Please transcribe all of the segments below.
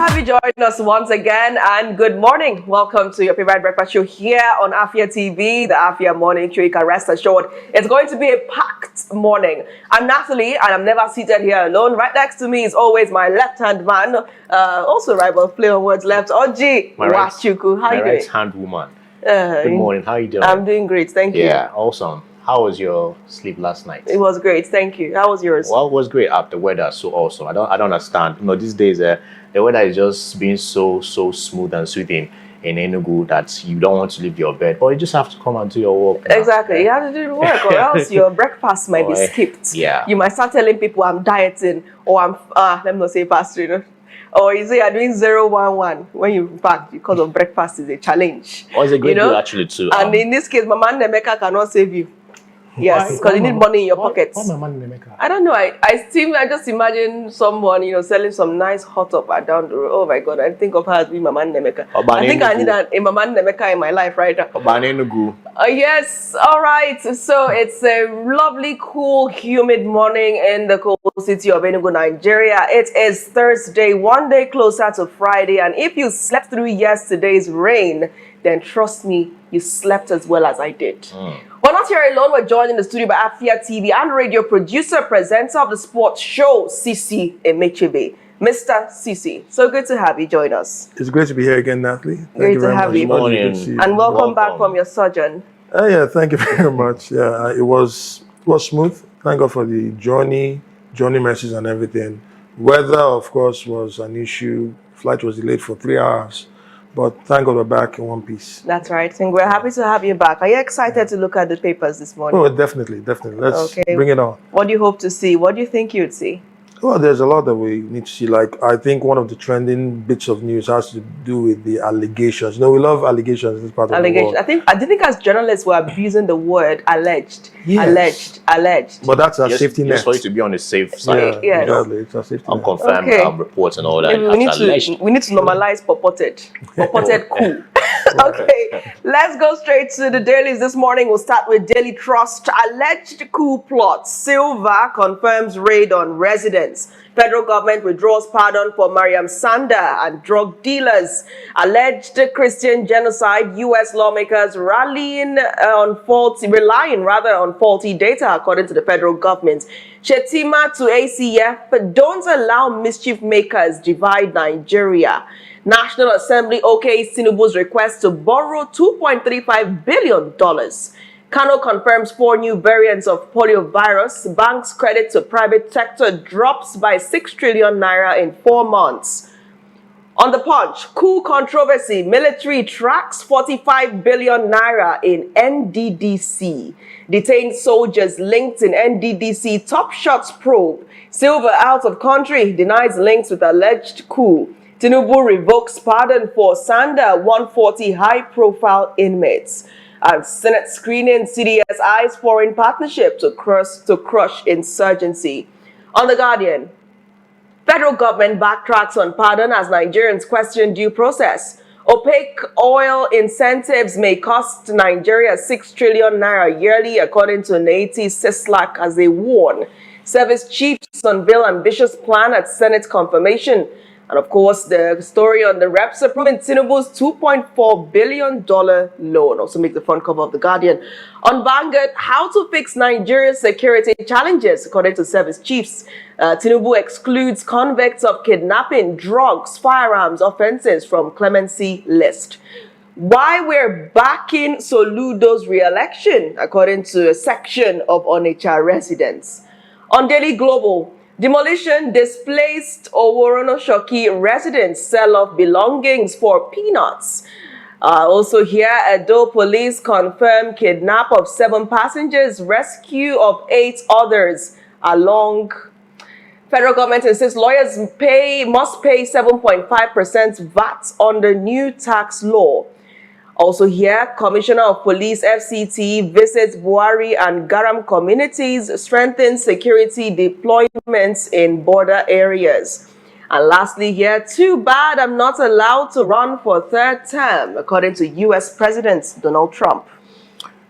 have you join us once again, and good morning. Welcome to your favorite breakfast show here on Afia TV, the Afia Morning Show. You can rest assured it's going to be a packed morning. I'm Natalie, and I'm never seated here alone. Right next to me is always my left-hand man, also rival play on words left, Oji Washuku. How are you doing? My right-hand woman. Good morning. How are you doing? I'm doing great, thank you. Yeah, awesome. How was your sleep last night? It was great, thank you. How was yours? Well, it was great. The weather so awesome. I don't understand. You know, these days the weather is just being so smooth and soothing in Enugu that you don't want to leave your bed, but you just have to come and do your work. Exactly. You have to do the work, or else your breakfast might be skipped. Yeah. You might start telling people I'm dieting, or I'm let me not say fast, you know. Or you say you're doing 011 when you back because of breakfast is a challenge. Or it's a great deal actually too. And in this case, Mama Nemeka cannot save you. Yes, because you need money in your pockets. Why Mama Nemeka? I don't know. I just imagine someone, selling some nice hot up and down the road. Oh my God, I think of her as being Mama Nemeka. I think I need a Mama Nemeka in my life right now. Yes, all right. So it's a lovely, cool, humid morning in the cold city of Enugu, Nigeria. It is Thursday, one day closer to Friday. And if you slept through yesterday's rain, then trust me, you slept as well as I did. We're not here alone. We're joined in the studio by Afia TV and radio producer, presenter of the sports show, CC Emechebe. Mr. CC, so good to have you join us. It's great to be here again, Natalie. Great to have you. And welcome back from your sojourn. Yeah, thank you very much. Yeah, it was smooth. Thank God for the journey messages and everything. Weather, of course, was an issue. Flight was delayed for 3 hours. But thank God we're back in one piece. That's right. And we're happy to have you back. Are you excited to look at the papers this morning? Oh, definitely. Let's bring it on. What do you hope to see? What do you think you'd see? Well, there's a lot that we need to see. Like, I think one of the trending bits of news has to do with the allegations. We love allegations in this part of the world. I think as journalists, we're abusing the word alleged. Yes. Alleged. But that's a safety net. Just for you to be on the safe side. Yeah. Exactly. It's a safety net. Unconfirmed reports and all that. We need to normalize purported coup. Okay, let's go straight to the dailies this morning. We'll start with Daily Trust. Alleged coup plot. Sylva confirms raid on residents. Federal government withdraws pardon for Maryam, Sanda and drug dealers. Alleged Christian genocide. U.S. lawmakers relying on faulty data, according to the federal government. Shetima to ACF. Don't allow mischief makers divide Nigeria. National Assembly okays Tinubu's request to borrow $2.35 billion. Kano confirms 4 new variants of poliovirus. Banks' credit to private sector drops by 6 trillion naira in 4 months. On the Punch, coup controversy. Military tracks 45 billion naira in NDDC. Detained soldiers linked in NDDC top shots probe. Sylva out of country denies links with alleged coup. Tinubu revokes pardon for Sanda 140 high-profile inmates. And Senate screening CDS eyes foreign partnership to crush insurgency. On The Guardian, federal government backtracks on pardon as Nigerians question due process. Opaque oil incentives may cost Nigeria 6 trillion naira yearly, according to Naiti Sislak, as they warn. Service chiefs unveil ambitious plan at Senate confirmation. And of course, the story on the reps approving Tinubu's $2.4 billion loan also makes the front cover of The Guardian. On Vanguard, how to fix Nigeria's security challenges, according to service chiefs. Tinubu excludes convicts of kidnapping, drugs, firearms offenses from clemency list. Why we're backing Soludo's re-election, according to a section of Onitsha residents. On Daily Global, demolition displaced Oworonoshoki residents sell off belongings for peanuts. Also here, Edo police confirm kidnap of 7 passengers, rescue of 8 others along. Federal government insists lawyers must pay 7.5% VAT under new tax law. Also here, Commissioner of Police FCT visits Buhari and Garam communities, strengthens security deployments in border areas. And lastly here, too bad I'm not allowed to run for 3rd term, according to U.S. President Donald Trump.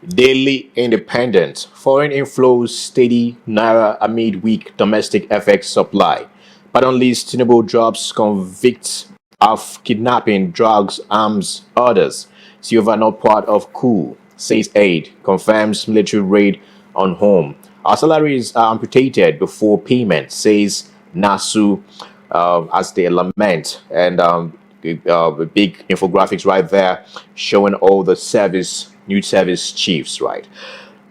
Daily Independent. Foreign inflows steady naira amid weak domestic FX supply. Pardon list Tinubu drops convicts of kidnapping, drugs, arms, orders. Sylva not part of Coup, says aide, confirms military raid on home. Our salaries are amputated before payment, says Nasu, as they lament. And the big infographics right there showing all the new service chiefs, right?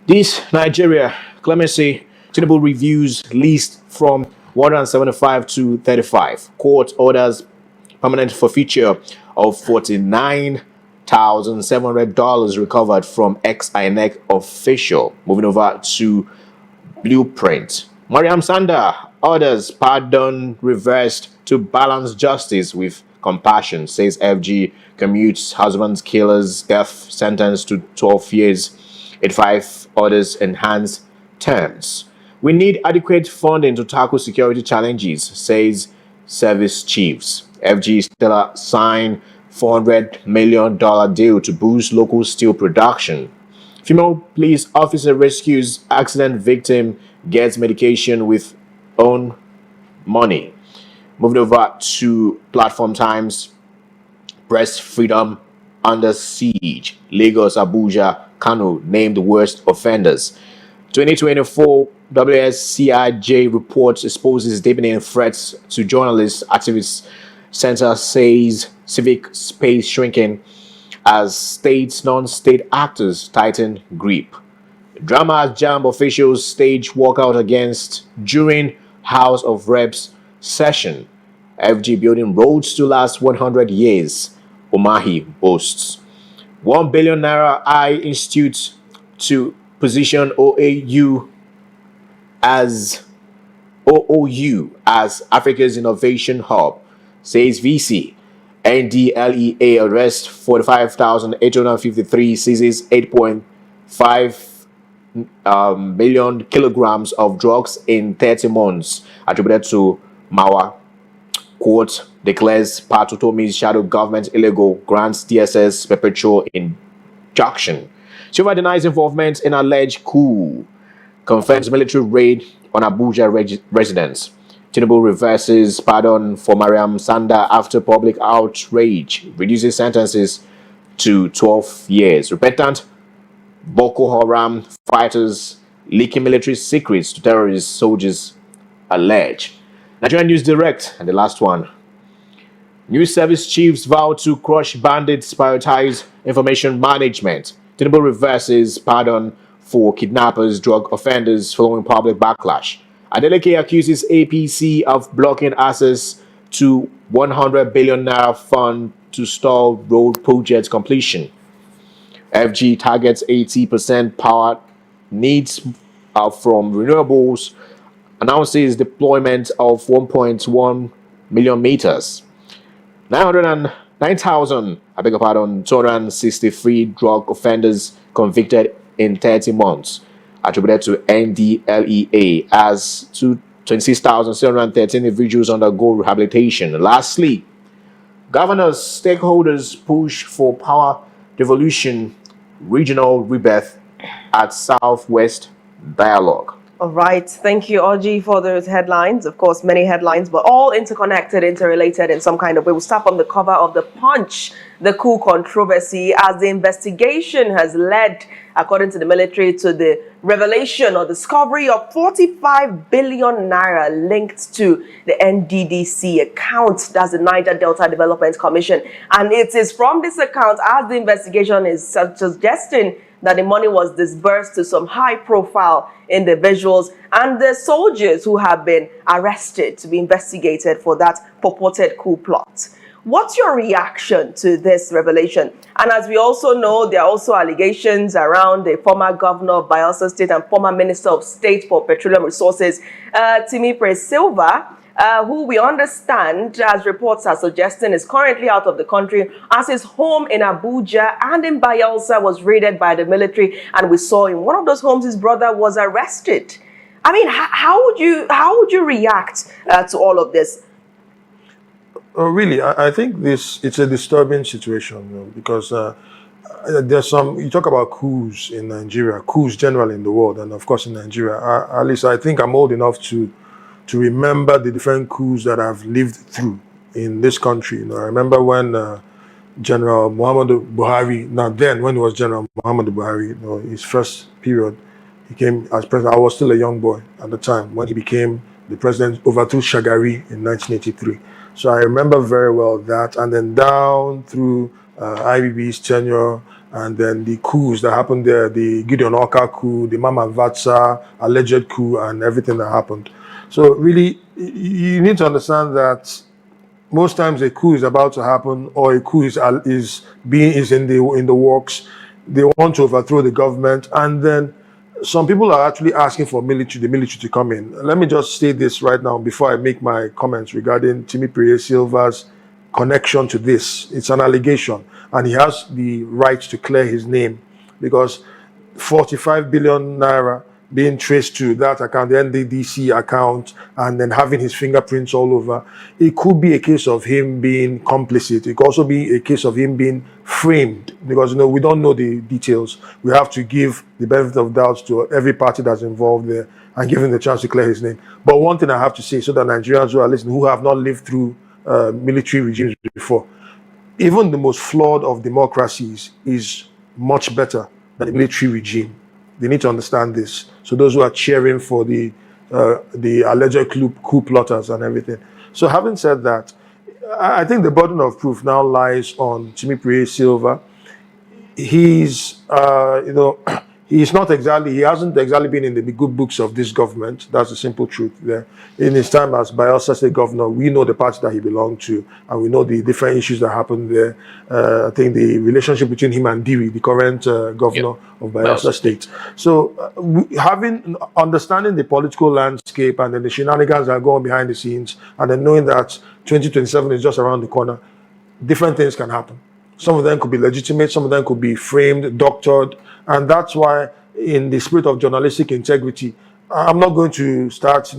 This Nigeria clemency Tinubu reviews list from 175 to 35. Court orders permanent forfeiture of $49,700 recovered from ex-INEC official. Moving over to Blueprint. Maryam Sanda orders pardon reversed to balance justice with compassion, says FG commutes husband's killer's death sentence to 12 years. 85 orders enhance terms. We need adequate funding to tackle security challenges, says service chiefs. FG Stella signed $400 million deal to boost local steel production. Female police officer rescues accident victim, gets medication with own money. Moving over to Platform Times. Press freedom under siege. Lagos, Abuja, Kano named worst offenders. 2024 WSCIJ report exposes deepening threats to journalists. Activists Center says civic space shrinking as states, non-state actors tighten grip. Drama jam officials stage walkout against during House of Reps session. FG building roads to last 100 years. Omahi boasts. 1 billion naira I Institute to position OOU as Africa's innovation hub, says VC. NDLEA arrests 45,853, seizes 8.5 million kilograms of drugs in 30 months, attributed to Mawa. Court declares Patutomi's shadow government illegal, grants DSS perpetual injunction. Sylva denies involvement in alleged coup, confirms military raid on Abuja residents. Tinubu reverses pardon for Maryam Sanda after public outrage, reduces sentences to 12 years. Repentant Boko Haram fighters leaking military secrets to terrorist soldiers allege. Nigerian News Direct, and the last one. News service chiefs vow to crush bandits, prioritize information management. Tinubu reverses pardon for kidnappers, drug offenders following public backlash. Adeleke accuses APC of blocking access to 100 billion naira fund to stall road project completion. FG targets 80% power needs from renewables, announces deployment of 1.1 million meters. 263 drug offenders convicted in 30 months, attributed to NDLEA, as 26,713 individuals undergo rehabilitation. Lastly, governors, stakeholders push for power devolution, regional rebirth at Southwest Dialogue. All right. Thank you, Oji, for those headlines. Of course, many headlines, but all interconnected, interrelated in some kind of way. We'll start from the cover of The Punch, the coup controversy, as the investigation has led, according to the military, to the revelation or discovery of 45 billion naira linked to the NDDC account. That's the Niger Delta Development Commission. And it is from this account, as the investigation is suggesting, that the money was disbursed to some high-profile individuals and the soldiers who have been arrested to be investigated for that purported coup plot. What's your reaction to this revelation? And as we also know, there are also allegations around the former governor of Bayelsa State and former Minister of State for Petroleum Resources, Timipre Sylva, who we understand, as reports are suggesting, is currently out of the country, as his home in Abuja and in Bayelsa was raided by the military, and we saw in one of those homes his brother was arrested. I mean, how would you react to all of this? Really, I think it's a disturbing situation, because there's you talk about coups in Nigeria, coups generally in the world, and of course in Nigeria. At least I think I'm old enough to remember the different coups that I've lived through in this country. You know, I remember when General Muhammadu Buhari, now then when he was General Muhammadu Buhari, you know, his first period, he came as president. I was still a young boy at the time when he became the president, overthrew Shagari in 1983. So I remember very well that, and then down through IBB's tenure, and then the coups that happened there, the Gideon Orka coup, the Mama Vatsa alleged coup, and everything that happened. So really, you need to understand that most times a coup is about to happen, or a coup is in the works. They want to overthrow the government, and then some people are actually asking for the military to come in. Let me just say this right now before I make my comments regarding Timipre Sylva's connection to this. It's an allegation, and he has the right to clear his name, because 45 billion naira being traced to that account, the NDDC account, and then having his fingerprints all over. It could be a case of him being complicit. It could also be a case of him being framed, because you know we don't know the details. We have to give the benefit of doubt to every party that's involved there and give him the chance to clear his name. But one thing I have to say, so that Nigerians who are listening, who have not lived through military regimes before, even the most flawed of democracies is much better than the military regime. They need to understand this. So those who are cheering for the alleged coup plotters and everything. So having said that, I think the burden of proof now lies on Timipre Sylva. He's he hasn't exactly been in the good books of this government. That's the simple truth there. In his time as Bayelsa State Governor, we know the party that he belonged to, and we know the different issues that happened there. I think the relationship between him and Diri, the current governor of Bayelsa State. So understanding the political landscape and then the shenanigans that go on behind the scenes, and then knowing that 2027 is just around the corner, different things can happen. Some of them could be legitimate, some of them could be framed, doctored, and that's why, in the spirit of journalistic integrity, I'm not going to start,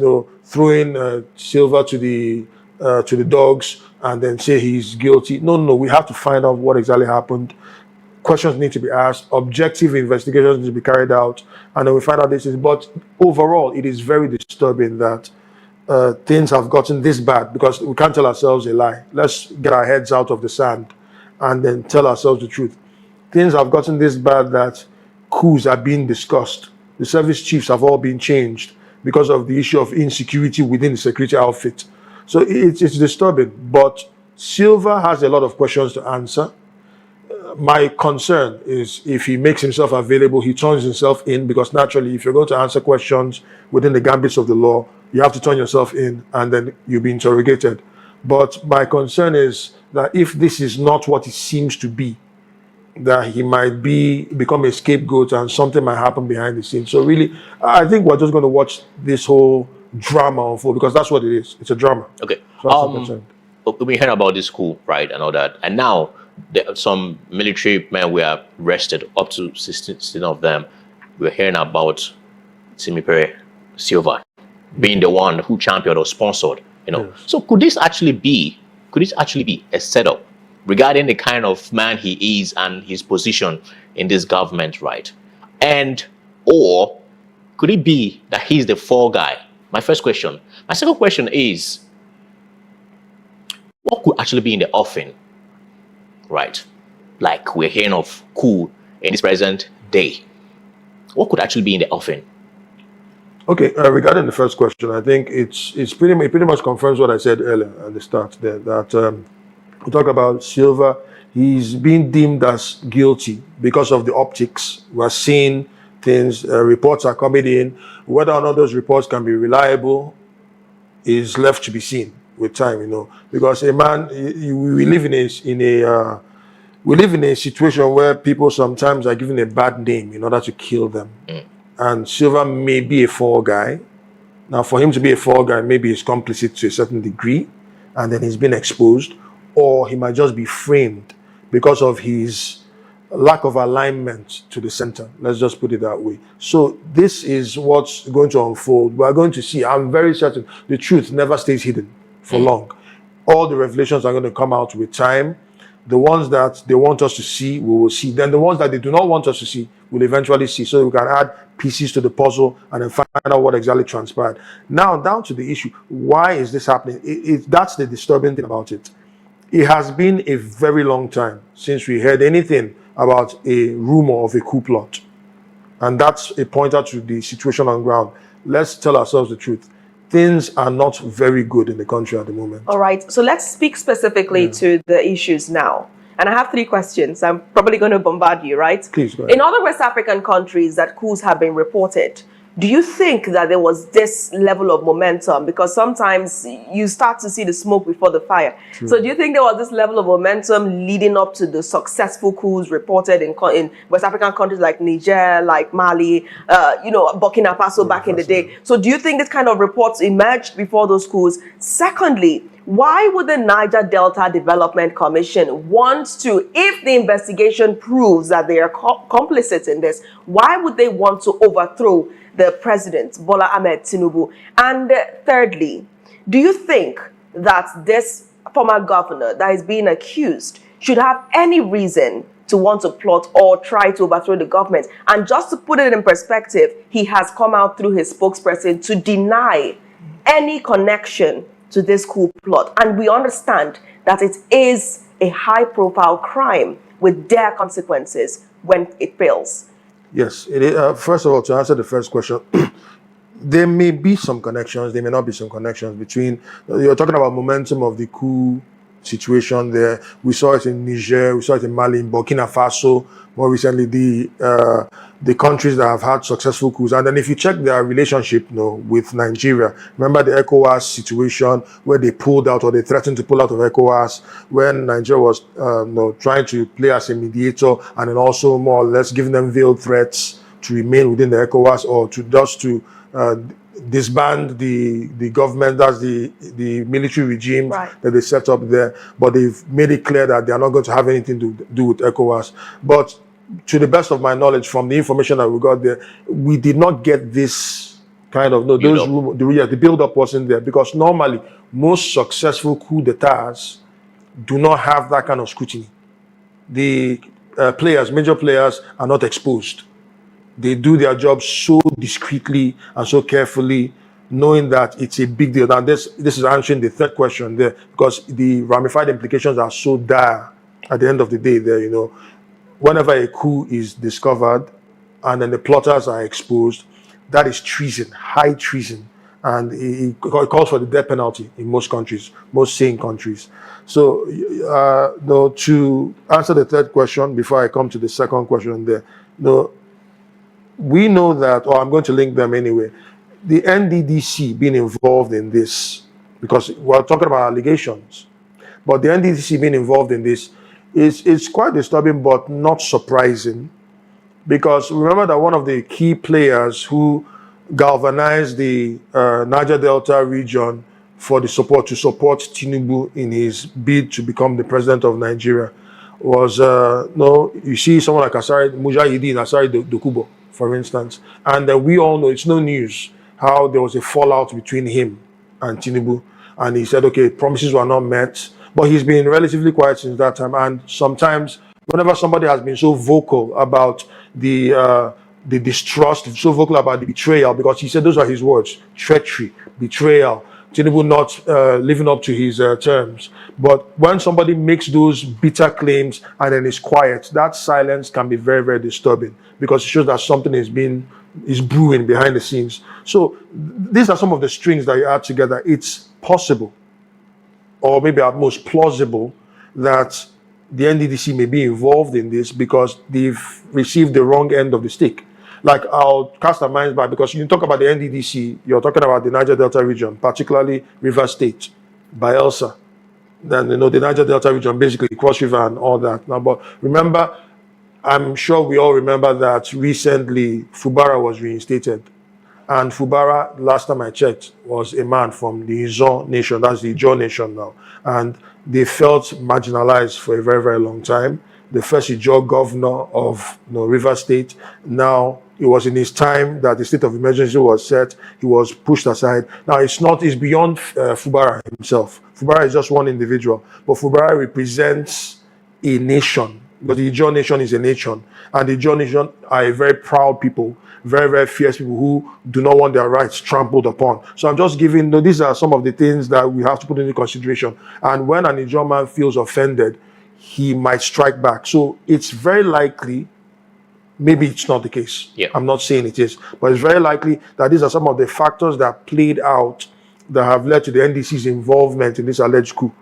throwing Sylva to the dogs and then say he's guilty. No, we have to find out what exactly happened. Questions need to be asked, objective investigations need to be carried out, and then we find out this is. But overall, it is very disturbing that things have gotten this bad, because we can't tell ourselves a lie. Let's get our heads out of the sand and then tell ourselves the truth. Things have gotten this bad that coups are being discussed. The service chiefs have all been changed because of the issue of insecurity within the security outfit. So it's disturbing. But Sylva has a lot of questions to answer. My concern is if he makes himself available, he turns himself in, because naturally, if you're going to answer questions within the gambits of the law, you have to turn yourself in and then you'll be interrogated. But my concern is that if this is not what it seems to be, that he might become a scapegoat and something might happen behind the scenes. So really, I think we're just going to watch this whole drama unfold, because that's what it is. It's a drama. Okay. So we heard about this coup, right, and all that, and now some military men were arrested, up to 16 of them. We're hearing about Timipre Sylva being the one who championed or sponsored. Yes. So could this actually be a setup regarding the kind of man he is and his position in this government, right? Or could it be that he's the fall guy? My first question. My second question is, what could actually be in the offing, right? Like we're hearing of coup in this present day. What could actually be in the offing? Okay, regarding the first question, I think it pretty much confirms what I said earlier at the start there, that we talk about Sylva. He's being deemed as guilty because of the optics. We're seeing things, reports are coming in. Whether or not those reports can be reliable is left to be seen with time, because a man, we live in a situation where people sometimes are given a bad name in order to kill them. And Sylva may be a fall guy. Now, for him to be a fall guy, maybe he's complicit to a certain degree, and then he's been exposed, or he might just be framed because of his lack of alignment to the center. Let's just put it that way. So this is what's going to unfold. We're going to see. I'm very certain the truth never stays hidden for long. All the revelations are going to come out with time. The ones that they want us to see, we will see. Then the ones that they do not want us to see, we'll eventually see, so we can add pieces to the puzzle and then find out what exactly transpired. Now, down to the issue, why is this happening? That's the disturbing thing about it. It has been a very long time since we heard anything about a rumor of a coup plot. And that's a pointer to the situation on ground. Let's tell ourselves the truth. Things are not very good in the country at the moment. All right. So let's speak specifically to the issues now. And I have 3 questions. I'm probably going to bombard you, right? Please go ahead. In other West African countries that coups have been reported, do you think that there was this level of momentum? Because sometimes you start to see the smoke before the fire. True. So do you think there was this level of momentum leading up to the successful coups reported in West African countries like Niger, like Mali, Burkina Faso back in the day? So do you think this kind of reports emerged before those coups? Secondly, why would the Niger Delta Development Commission want to, if the investigation proves that they are complicit in this, why would they want to overthrow the president, Bola Ahmed Tinubu? And thirdly, do you think that this former governor that is being accused should have any reason to want to plot or try to overthrow the government? And just to put it in perspective, he has come out through his spokesperson to deny any connection to this coup plot. And we understand that it is a high-profile crime with dire consequences when it fails. Yes. It is, first of all, to answer the first question, there may be some connections, there may not be some connections between, you're talking about momentum of the coup situation there. We saw it in Niger, we saw it in Mali, in Burkina Faso, more recently, the countries that have had successful coups. And then if you check their relationship with Nigeria, remember the ECOWAS situation where they pulled out or they threatened to pull out of ECOWAS when Nigeria was trying to play as a mediator, and then also more or less giving them veiled threats to remain within the ECOWAS or to disband the government, that's the military regime that they set up there. But they've made it clear that they are not going to have anything to do with ECOWAS. But to the best of my knowledge, from the information that we got there, we did not get this kind of the build-up wasn't there, because normally most successful coup d'etats do not have that kind of scrutiny. The major players are not exposed. They do their job so discreetly and so carefully, knowing that it's a big deal. Now, this is answering the third question there, because the ramified implications are so dire at the end of the day there, whenever a coup is discovered and then the plotters are exposed, that is treason, high treason. And it calls for the death penalty in most countries, most sane countries. So, to answer the third question, before I come to the second question there, we know that, or I'm going to link them anyway, the NDDC being involved in this, because we're talking about allegations, but the NDDC being involved in this is quite disturbing, but not surprising, because remember that one of the key players who galvanized the Niger Delta region to support Tinubu in his bid to become the president of Nigeria was, you see someone like Mujahideen Asari Dokubo, for instance, and we all know, it's no news, how there was a fallout between him and Tinubu, and he said, okay, promises were not met, but he's been relatively quiet since that time. And sometimes, whenever somebody has been so vocal about the distrust, so vocal about the betrayal, because he said those are his words, treachery, betrayal, Tinubu not living up to his terms. But when somebody makes those bitter claims and then is quiet, that silence can be very, very disturbing, because it shows that something is brewing behind the scenes. So these are some of the strings that you add together. It's possible, or maybe at most plausible, that the NDDC may be involved in this because they've received the wrong end of the stick. Like, I'll cast our minds back, because you talk about the NDDC, you're talking about the Niger Delta region, particularly River State, Bayelsa. Then, the Niger Delta region, basically Cross River and all that. Now, but remember, I'm sure we all remember that recently Fubara was reinstated. And Fubara, last time I checked, was a man from the Izon nation, that's the Ijaw nation now. And they felt marginalized for a very, very long time. The first Ijaw governor of River State, now it was in his time that the state of emergency was set, he was pushed aside. Now it's beyond Fubara himself. Fubara is just one individual, but Fubara represents a nation Because the Ijaw nation is a nation, and the Ijaw nation are a very proud people, very, very fierce people who do not want their rights trampled upon. So I'm just giving, these are some of the things that we have to put into consideration. And when an Ijaw man feels offended, he might strike back. So it's very likely, maybe it's not the case. Yeah. I'm not saying it is, but it's very likely that these are some of the factors that played out that have led to the NDC's involvement in this alleged coup.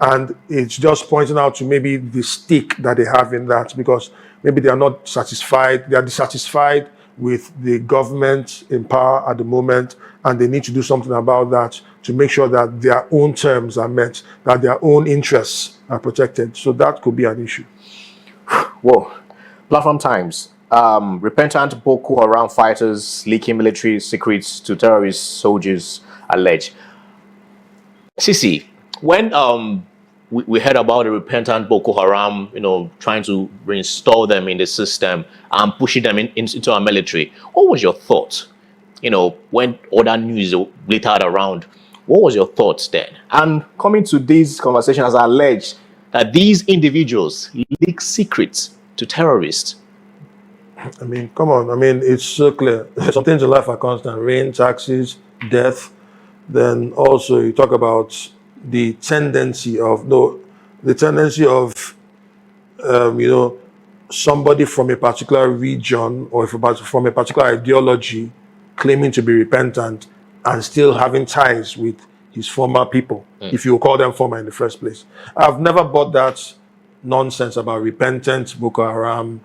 And it's just pointing out to maybe the stake that they have in that, because maybe they are not satisfied, they are dissatisfied with the government in power at the moment, and they need to do something about that to make sure that their own terms are met, that their own interests are protected. So that could be an issue. Whoa. Platform Times. Repentant Boko Haram fighters leaking military secrets to terrorist soldiers allege. CC, when we heard about the repentant Boko Haram, trying to reinstall them in the system and pushing them into our military, what was your thought? When all that news glittered around, what was your thoughts then? And coming to this conversation as alleged that these individuals leak secrets to terrorists. I mean, come on. I mean, it's so clear. Some things in life are constant. Rain, taxes, death. Then also you talk about the tendency of, somebody from a particular region or from a particular ideology claiming to be repentant and still having ties with his former people, if you call them former in the first place. I've never bought that nonsense about repentant Boko Haram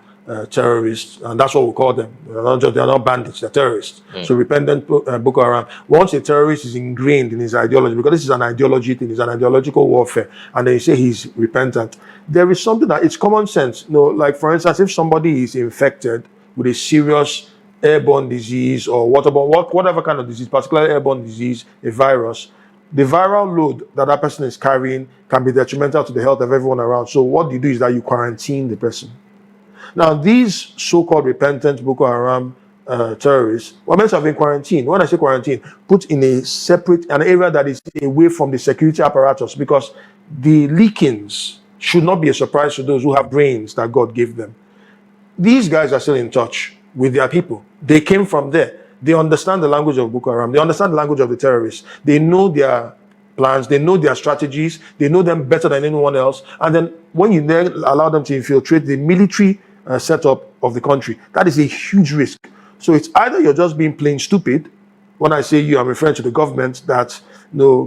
terrorists, and that's what we call them. They're not bandits, they're terrorists. So repentant Boko Haram. Once a terrorist is ingrained in his ideology, because this is an ideology thing, it's an ideological warfare, and then you say he's repentant, there is something that it's common sense. Like for instance, if somebody is infected with a serious airborne disease or whatever kind of disease, particularly airborne disease, a virus, the viral load that person is carrying can be detrimental to the health of everyone around. So what you do is that you quarantine the person. Now, these so-called repentant Boko Haram terrorists were meant to have been quarantined. When I say quarantine, put in an area that is away from the security apparatus, because the leakings should not be a surprise to those who have brains that God gave them. These guys are still in touch with their people. They came from there. They understand the language of Boko Haram. They understand the language of the terrorists. They know their plans. They know their strategies. They know them better than anyone else. And then when you then allow them to infiltrate the military setup of the country, that is a huge risk. So it's either you're just being plain stupid. When I say you, I'm referring to the government that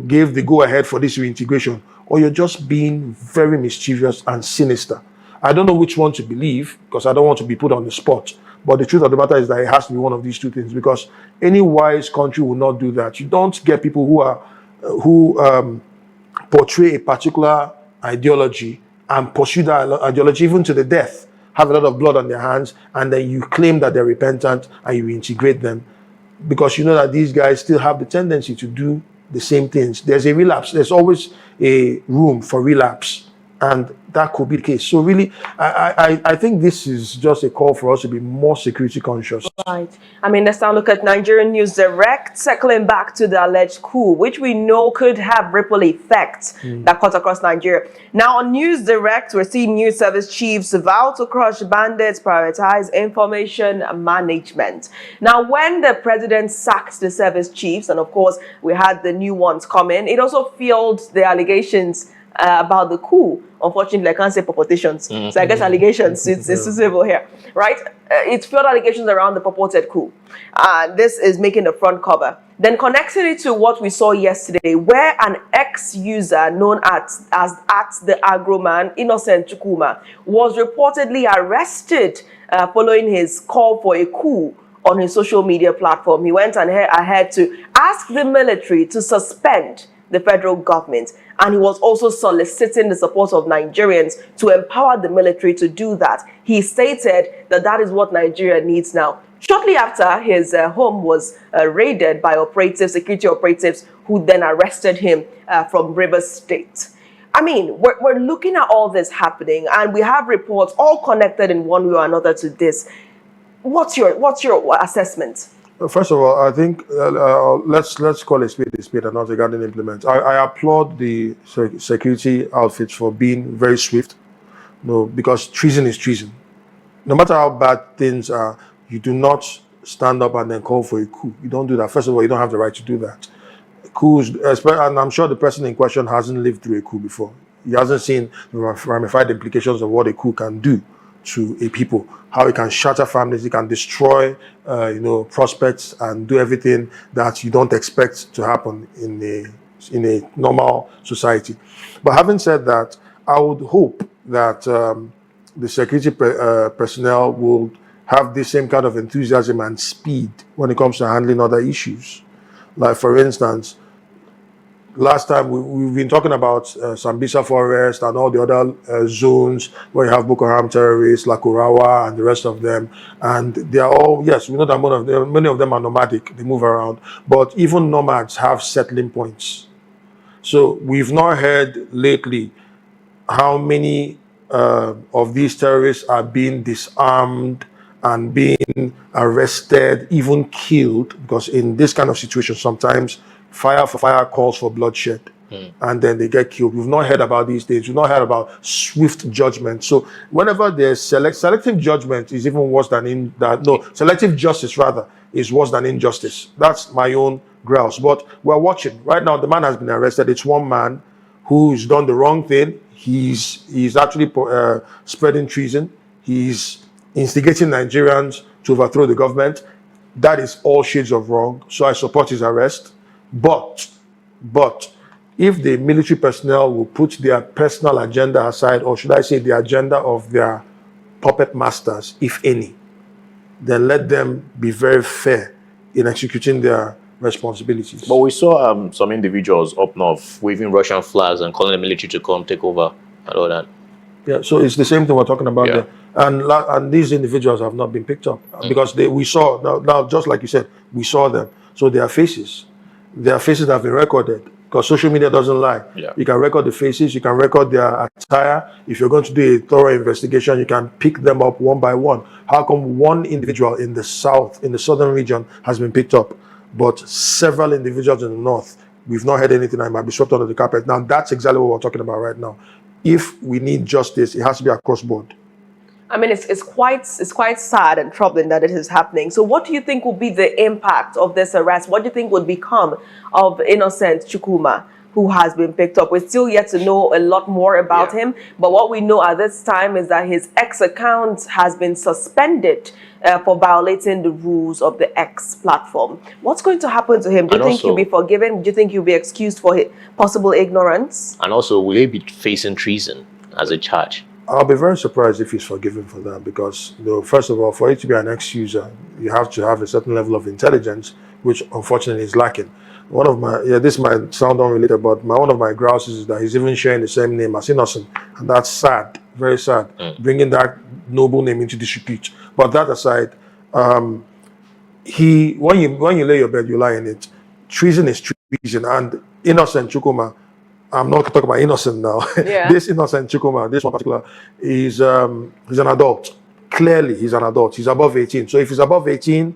gave the go-ahead for this reintegration, or you're just being very mischievous and sinister. I don't know which one to believe, because I don't want to be put on the spot. But the truth of the matter is that it has to be one of these two things, because any wise country will not do that. You don't get people who portray a particular ideology and pursue that ideology even to the death, have a lot of blood on their hands, and then you claim that they're repentant and you integrate them, because you know that these guys still have the tendency to do the same things. There's a relapse. There's always a room for relapse. And that could be the case. So really, I think this is just a call for us to be more security conscious. Right. I mean, let's now look at Nigerian News Direct, circling back to the alleged coup, which we know could have ripple effects that cut across Nigeria. Now, on News Direct, we're seeing news service chiefs vow to crush bandits, prioritize information management. Now, when the president sacked the service chiefs, and of course, we had the new ones come in, it also fueled the allegations about the coup. Unfortunately, I can't say purportations. So I guess allegations, it's suitable here, right? It's fueled allegations around the purported coup. This is making the front cover. Then connecting it to what we saw yesterday, where an ex-user known as the Agroman, Innocent Chukwuma, was reportedly arrested following his call for a coup on his social media platform. He went ahead to ask the military to suspend the federal government, and he was also soliciting the support of Nigerians to empower the military to do that. He stated that that is what Nigeria needs now. Shortly after, his home was raided by security operatives, who then arrested him from Rivers State. I mean, we're looking at all this happening, and we have reports all connected in one way or another to this. What's your assessment? First of all, I think let's call a spade and not a garden implement. I applaud the security outfits for being very swift, No, because treason is treason. No matter how bad things are, you do not stand up and then call for a coup. You don't do that. First of all, you don't have the right to do that. Coups, and I'm sure the person in question hasn't lived through a coup before. He hasn't seen the ramified implications of what a coup can do to a people, how it can shatter families, it can destroy, prospects, and do everything that you don't expect to happen in a normal society. But having said that, I would hope that the security personnel will have the same kind of enthusiasm and speed when it comes to handling other issues. Like, for instance, last time we've been talking about Sambisa Forest and all the other zones where you have Boko Haram terrorists, like Urawa and the rest of them. And they are all, yes, we know that many of them are nomadic, they move around. But even nomads have settling points. So we've not heard lately how many of these terrorists are being disarmed and being arrested, even killed, because in this kind of situation, sometimes fire for fire calls for bloodshed, and then they get killed. We've not heard about these things. We've not heard about swift judgment. So whenever there's selective judgment is even worse than selective justice rather is worse than injustice. That's my own grouse. But we're watching right now. The man has been arrested. It's one man who's done the wrong thing. He's actually spreading treason. He's instigating Nigerians to overthrow the government. That is all shades of wrong. So I support his arrest. But if the military personnel will put their personal agenda aside, or should I say the agenda of their puppet masters, if any, then let them be very fair in executing their responsibilities. But we saw some individuals up north waving Russian flags and calling the military to come take over and all that. Yeah, so it's the same thing we're talking about there. And these individuals have not been picked up because we saw, now just like you said, we saw them. So their faces have been recorded because social media doesn't lie. Yeah. You can record the faces, you can record their attire. If you're going to do a thorough investigation, you can pick them up one by one. How come one individual in the southern region has been picked up, but several individuals in the north, we've not heard anything that might be swept under the carpet? Now, that's exactly what we're talking about right now. If we need justice, it has to be across board. I mean, it's quite sad and troubling that it is happening. So what do you think will be the impact of this arrest? What do you think would become of innocent Chukwuma, who has been picked up? We're still yet to know a lot more about him. But what we know at this time is that his X account has been suspended for violating the rules of the X platform. What's going to happen to him? Do you think he'll be forgiven? Do you think he'll be excused for possible ignorance? And also, will he be facing treason as a charge? I'll be very surprised if he's forgiven for that because, first of all, for you to be an ex-user, you have to have a certain level of intelligence, which unfortunately is lacking. One of my, this might sound unrelated, but one of my grouses is that he's even sharing the same name as Innocent, and that's sad, very sad, bringing that noble name into disrepute. But that aside, when you lay your bed, you lie in it. Treason is treason, and Innocent Chukwuma, I'm not talking about innocent now. Yeah. This innocent Chukwuma, this one particular, he's an adult. Clearly, he's an adult. He's above 18. So if he's above 18,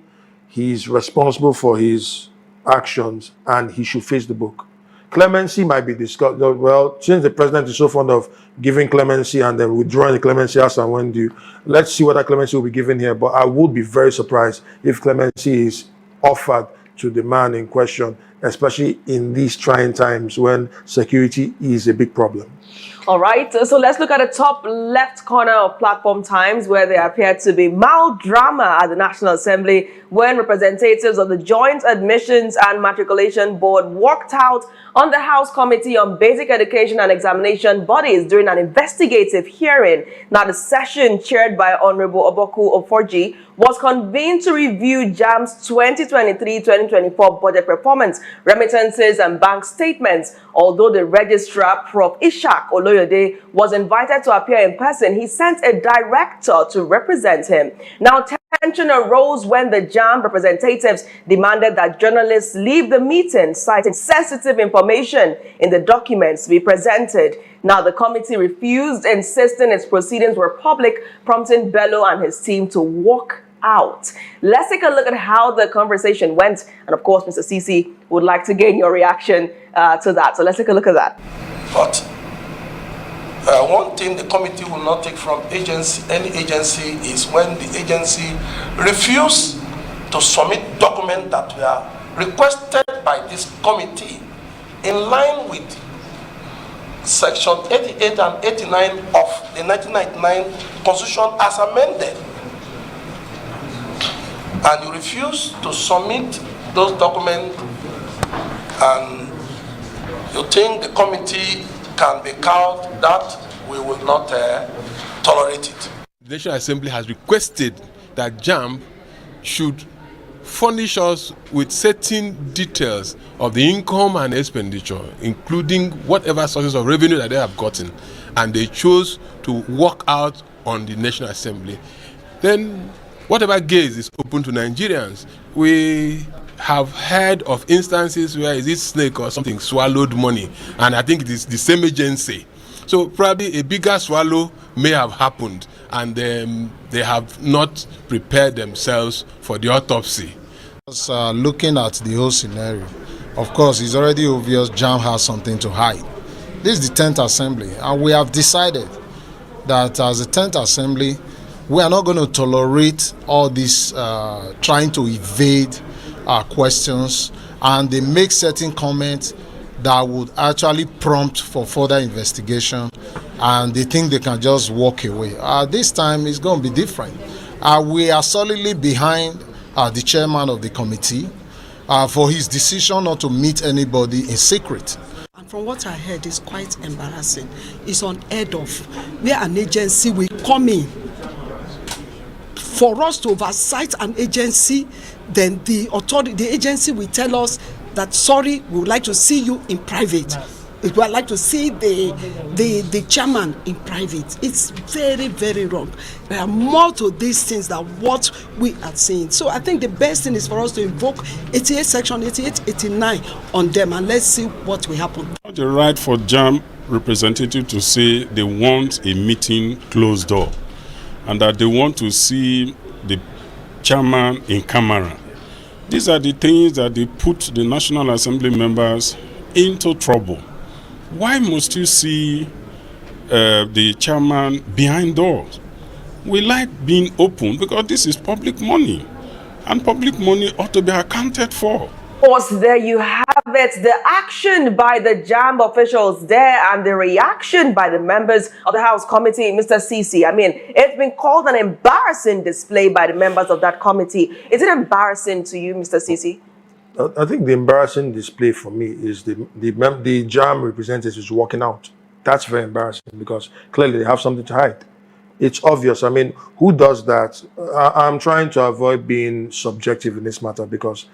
he's responsible for his actions and he should face the book. Clemency might be discussed. Well, since the president is so fond of giving clemency and then withdrawing the clemency as and when due, let's see what that clemency will be given here. But I would be very surprised if clemency is offered to the man in question, especially in these trying times when security is a big problem. All right, so let's look at the top left corner of Platform Times, where there appeared to be mild drama at the National Assembly when representatives of the Joint Admissions and Matriculation Board walked out on the House Committee on Basic Education and Examination Bodies during an investigative hearing. Now, the session, chaired by Honorable Oboku Oforji, was convened to review JAM's 2023-2024 budget performance, remittances, and bank statements. Although the registrar, Prof. Ishak Oloyode, was invited to appear in person, he sent a director to represent him. Now, tension arose when the JAM representatives demanded that journalists leave the meeting, citing sensitive information in the documents to be presented. Now, the committee refused, insisting its proceedings were public, prompting Bello and his team to walk out. Let's take a look at how the conversation went. And of course, Mr. CC would like to gain your reaction to that. So let's take a look at that. But One thing the committee will not take from any agency is when the agency refuses to submit documents that were requested by this committee in line with Section 88 and 89 of the 1999 Constitution as amended. And you refuse to submit those documents, and you think the committee can be cowed, that we will not tolerate it. The National Assembly has requested that JAMB should furnish us with certain details of the income and expenditure, including whatever sources of revenue that they have gotten, and they chose to walk out on the National Assembly. Then whatever gaze is open to Nigerians. We have heard of instances where is it snake or something swallowed money, and I think it is the same agency. So probably a bigger swallow may have happened, and they have not prepared themselves for the autopsy. Looking at the whole scenario, of course, it's already obvious JAMB has something to hide. This is the 10th Assembly, and we have decided that as the 10th Assembly, we are not going to tolerate all this trying to evade our questions, and they make certain comments that would actually prompt for further investigation, and they think they can just walk away. This time it's going to be different. We are solidly behind the chairman of the committee for his decision not to meet anybody in secret. And from what I heard, it's quite embarrassing. It's unheard of where an agency will come in for us to oversight an agency, then the authority, the agency will tell us that, sorry, we would like to see you in private. We would like to see the chairman in private. It's very, very wrong. There are more to these things than what we are seeing. So I think the best thing is for us to invoke 88, Section 88, 89 on them, and let's see what will happen. The right for JAMB representative to say they want a meeting closed door, and that they want to see the chairman in camera. These are the things that they put the National Assembly members into trouble. Why must you see the chairman behind doors? We like being open because this is public money, and public money ought to be accounted for. Of course, there you have it, the action by the JAMB officials there and the reaction by the members of the House Committee, Mr. CC. I mean, it's been called an embarrassing display by the members of that committee. Is it embarrassing to you, Mr. CC? I think the embarrassing display for me is the JAMB representatives walking out. That's very embarrassing because clearly they have something to hide. It's obvious. I mean, who does that? I'm trying to avoid being subjective in this matter because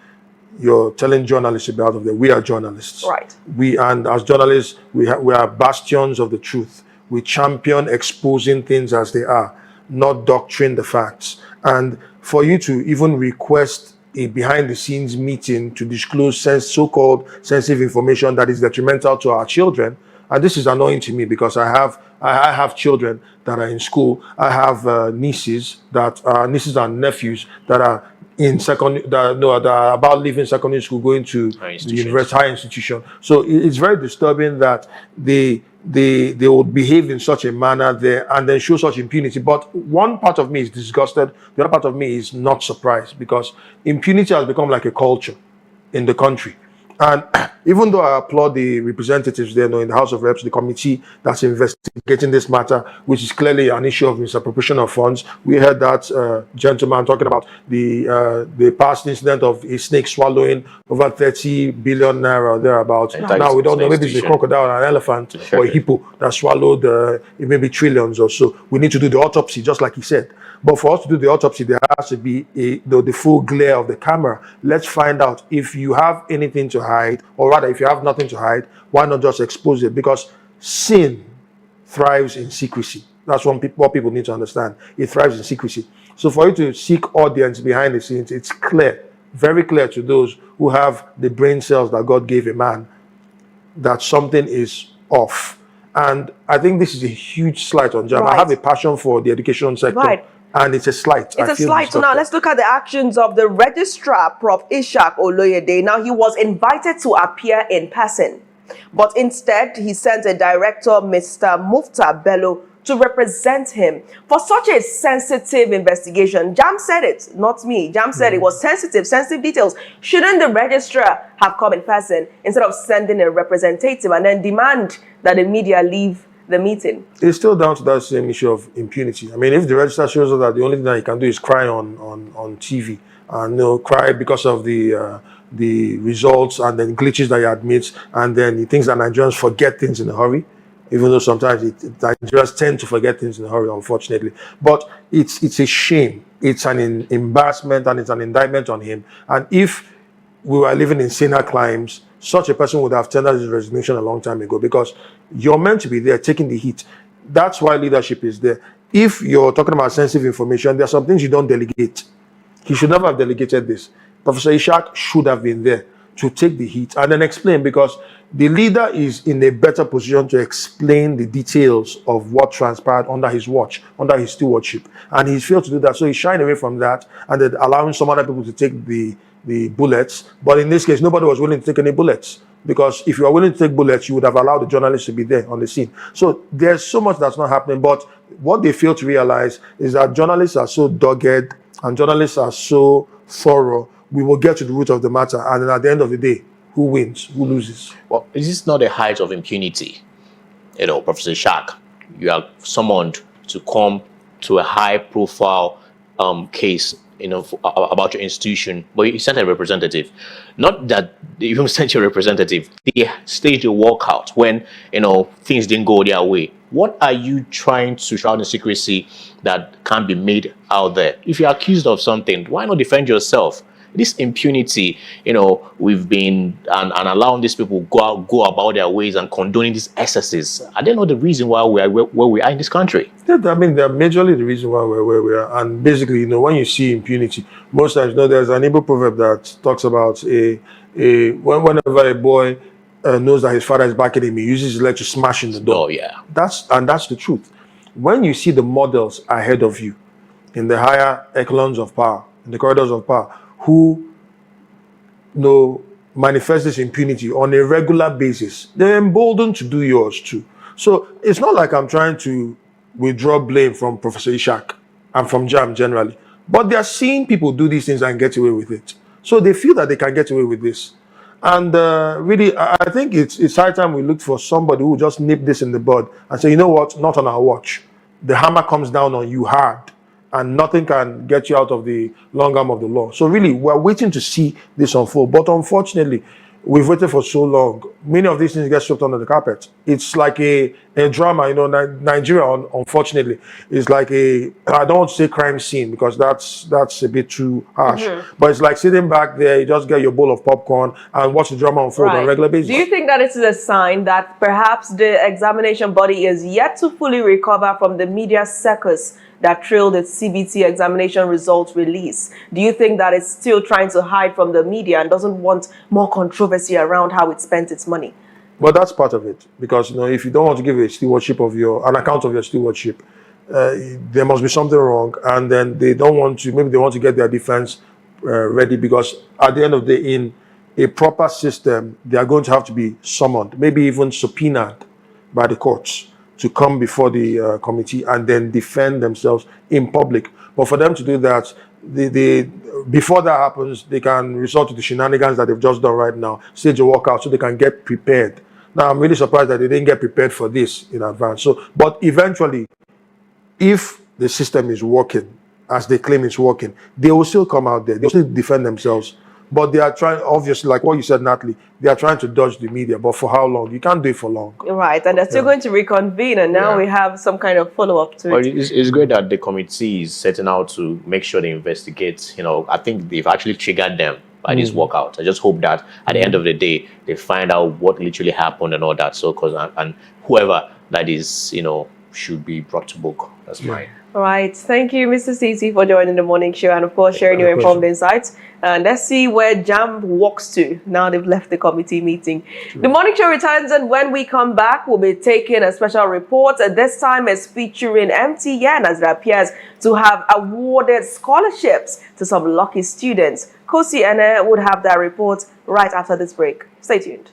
you're telling journalists to be out of there. We are journalists. Right. And as journalists, we are bastions of the truth. We champion exposing things as they are, not doctrine the facts. And for you to even request a behind-the-scenes meeting to disclose so-called sensitive information that is detrimental to our children, and this is annoying to me because I have children that are in school. I have nieces and nephews that are in that are about leaving secondary school, going to the university, high institution. So it's very disturbing that they would behave in such a manner there and then show such impunity. But one part of me is disgusted. The other part of me is not surprised because impunity has become like a culture in the country. And even though I applaud the representatives there in the House of Reps, the committee that's investigating this matter, which is clearly an issue of misappropriation of funds. We heard that gentleman talking about the past incident of a snake swallowing over 30 billion naira or thereabouts. Now we don't know, maybe it's a crocodile or an elephant or a hippo that swallowed maybe trillions or so. We need to do the autopsy, just like he said. But for us to do the autopsy, there has to be the full glare of the camera. Let's find out if you have anything to hide, or rather, if you have nothing to hide, why not just expose it? Because sin thrives in secrecy. That's what people need to understand. It thrives in secrecy. So for you to seek audience behind the scenes, it's clear, very clear to those who have the brain cells that God gave a man, that something is off. And I think this is a huge slight on JAMB. Right. I have a passion for the education sector. Right. And it's a slight. It's a slight. So now let's look at the actions of the registrar, Prof. Ishak Oloyede. Now he was invited to appear in person. But instead, he sent a director, Mr. Mufta Bello, to represent him. For such a sensitive investigation, Jam said it, not me. Jam said it was sensitive details. Shouldn't the registrar have come in person instead of sending a representative and then demand that the media leave the meeting? It's still down to that same issue of impunity. I mean, if the registrar shows us that the only thing that he can do is cry on TV and cry because of the results and then glitches that he admits, and then he thinks that Nigerians forget things in a hurry, even though sometimes Nigerians tend to forget things in a hurry, unfortunately. But it's a shame. It's an embarrassment and it's an indictment on him. And if we were living in saner climes, such a person would have tendered his resignation a long time ago, because you're meant to be there taking the heat. That's why leadership is there. If you're talking about sensitive information, there are some things you don't delegate. He should never have delegated this. Professor Ishaq should have been there to take the heat and then explain, because the leader is in a better position to explain the details of what transpired under his watch, under his stewardship. And he's failed to do that. So he's shying away from that and then allowing some other people to take the bullets. But in this case, nobody was willing to take any bullets, because if you are willing to take bullets, you would have allowed the journalists to be there on the scene. So there's so much that's not happening. But what they fail to realize is that journalists are so dogged and journalists are so thorough. We will get to the root of the matter. And then at the end of the day, who wins? Who loses? Well, is this not a height of impunity? Professor Ishaq, you are summoned to come to a high-profile case, about your institution, but you sent a representative. Not that you even sent your representative. They staged a walkout when, things didn't go their way. What are you trying to shroud in secrecy that can't be made out there? If you're accused of something, why not defend yourself? This impunity, we've been and allowing these people go about their ways and condoning these excesses. I don't know the reason why we are where we are in this country. Yeah, I mean, they're majorly the reason why we're where we are. And basically, when you see impunity, most times, there's an Igbo proverb that talks about whenever a boy knows that his father is backing him, he uses his leg to smash in the door. Oh, yeah. That's the truth. When you see the models ahead of you in the higher echelons of power, in the corridors of power, who manifest this impunity on a regular basis, they're emboldened to do yours too. So it's not like I'm trying to withdraw blame from Professor Ishaq and from JAM generally, but they're seeing people do these things and get away with it. So they feel that they can get away with this. And really, I think it's high time we look for somebody who will just nip this in the bud and say, you know what, not on our watch. The hammer comes down on you hard, and nothing can get you out of the long arm of the law. So really, we're waiting to see this unfold. But unfortunately, we've waited for so long. Many of these things get swept under the carpet. It's like a drama. Nigeria, unfortunately, is like I don't want to say crime scene, because that's a bit too harsh. But it's like sitting back there, you just get your bowl of popcorn and watch the drama unfold on a regular basis. Do you think that it is a sign that perhaps the examination body is yet to fully recover from the media circus that trailed its CBT examination results release? Do you think that it's still trying to hide from the media and doesn't want more controversy around how it spent its money? Well, that's part of it, because if you don't want to give an account of your stewardship, there must be something wrong, and then they don't want to. Maybe they want to get their defense ready, because at the end of the day, in a proper system, they are going to have to be summoned, maybe even subpoenaed by the courts to come before the committee and then defend themselves in public. But for them to do that, before that happens, they can resort to the shenanigans that they've just done right now, stage a walkout so they can get prepared. Now, I'm really surprised that they didn't get prepared for this in advance. But eventually, if the system is working as they claim it's working, they will still come out there. They will still defend themselves. But they are trying, obviously, like what you said, Natalie, they are trying to dodge the media. But for how long? You can't do it for long. Right, and they're still going to reconvene, and now we have some kind of follow-up to it. It's great that the committee is setting out to make sure they investigate. I think they've actually triggered them by this walkout. I just hope that at the end of the day, they find out what literally happened and all that. So, and whoever that is, should be brought to book. That's fine. All right. Thank you, Mr. CC, for joining the morning show and, of course, sharing your informed insights. And let's see where JAM walks to now they've left the committee meeting. True. The morning show returns, and when we come back, we'll be taking a special report. This time is featuring MTN, as it appears to have awarded scholarships to some lucky students. Kosi Ene would have that report right after this break. Stay tuned.